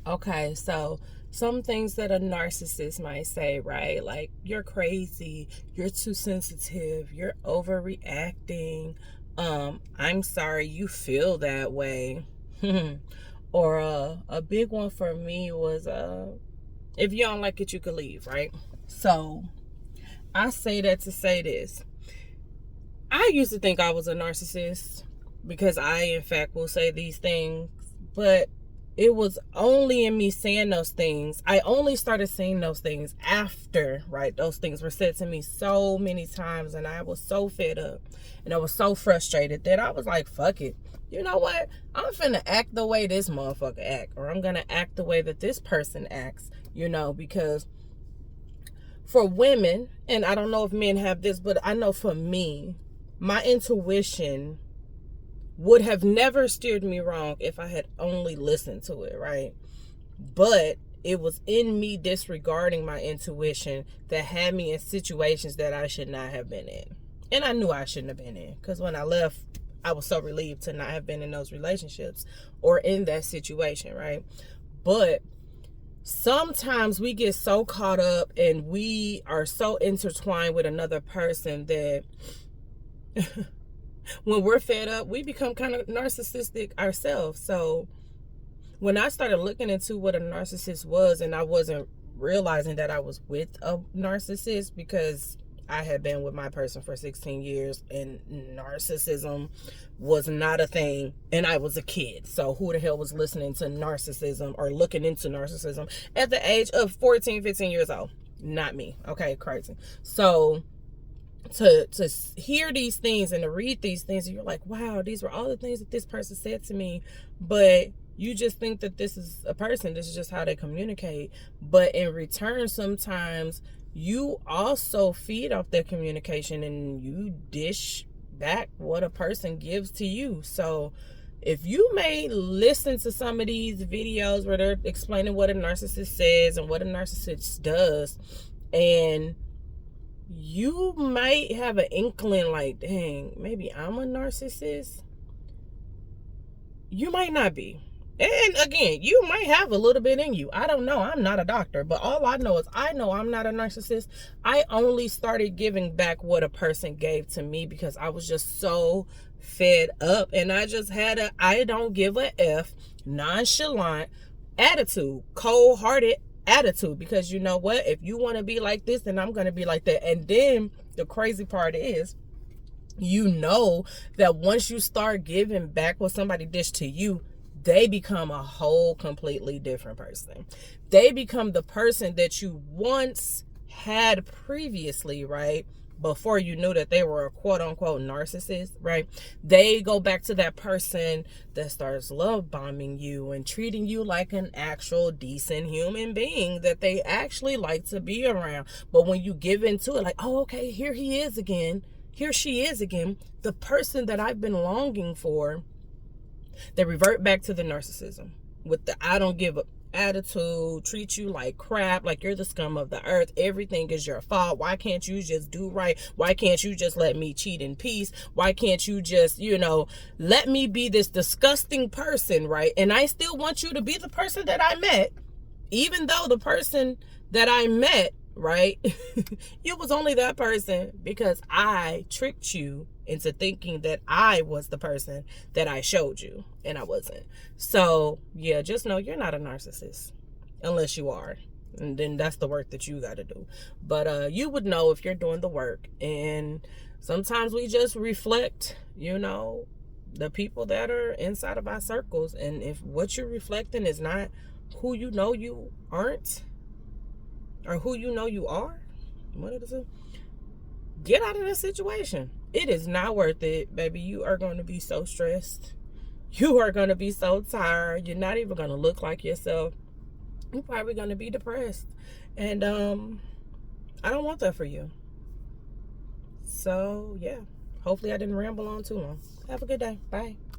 Okay, so some things that a narcissist might say, right? Like, you're crazy, you're too sensitive, you're overreacting. I'm sorry you feel that way. Or a big one for me was if you don't like it, you could leave, right? So I say that to say this. I used to think I was a narcissist because I, in fact, will say these things, but it was only in me saying those things. I only started saying those things after, right? Those things were said to me so many times, and I was so fed up and I was so frustrated that I was like, fuck it. You know what? I'm finna act the way this motherfucker act, or I'm gonna act the way that this person acts, because for women, and I don't know if men have this, but I know for me, my intuition would have never steered me wrong if I had only listened to it, right? But it was in me disregarding my intuition that had me in situations that I should not have been in. And I knew I shouldn't have been in, because when I left, I was so relieved to not have been in those relationships or in that situation, right? But sometimes we get so caught up and we are so intertwined with another person that when we're fed up, we become kind of narcissistic ourselves. So when I started looking into what a narcissist was, and I wasn't realizing that I was with a narcissist, because I had been with my person for 16 years and narcissism was not a thing, and I was a kid. So who the hell was listening to narcissism or looking into narcissism at the age of 14, 15 years old? Not me. Okay, crazy. So to hear these things and to read these things, and you're like, wow, these were all the things that this person said to me, but you just think that this is a person, this is just how they communicate. But in return, sometimes you also feed off their communication and you dish back what a person gives to you. So if you may listen to some of these videos where they're explaining what a narcissist says and what a narcissist does, and you might have an inkling like, dang, maybe I'm a narcissist. You might not be. And again, you might have a little bit in you. I don't know. I'm not a doctor. But all I know is I know I'm not a narcissist. I only started giving back what a person gave to me because I was just so fed up. And I just had a I don't give a F, nonchalant attitude, cold-hearted attitude. Because you know what? If you want to be like this, then I'm going to be like that. And then the crazy part is, you know that once you start giving back what somebody dished to you, they become a whole completely different person. They become the person that you once had previously, right? Before you knew that they were a quote unquote narcissist, right? They go back to that person that starts love bombing you and treating you like an actual decent human being that they actually like to be around. But when you give into it, like, oh, okay, here he is again. Here she is again, the person that I've been longing for. They revert back to the narcissism with the I don't give a attitude, treat you like crap, like you're the scum of the earth, everything is your fault, why can't you just do right, why can't you just let me cheat in peace, why can't you just let me be this disgusting person, right? And I still want you to be the person that I met, even though the person that I met, right, it was only that person because I tricked you into thinking that I was the person that I showed you, and I wasn't. So yeah, just know you're not a narcissist unless you are, and then that's the work that you got to do. But you would know if you're doing the work. And sometimes we just reflect the people that are inside of our circles, and if what you're reflecting is not who you know you aren't, or who you know you are, what is it? Get out of this situation. It is not worth it, baby. You are going to be so stressed. You are going to be so tired. You're not even going to look like yourself. You're probably going to be depressed. And I don't want that for you. So, yeah. Hopefully I didn't ramble on too long. Have a good day. Bye.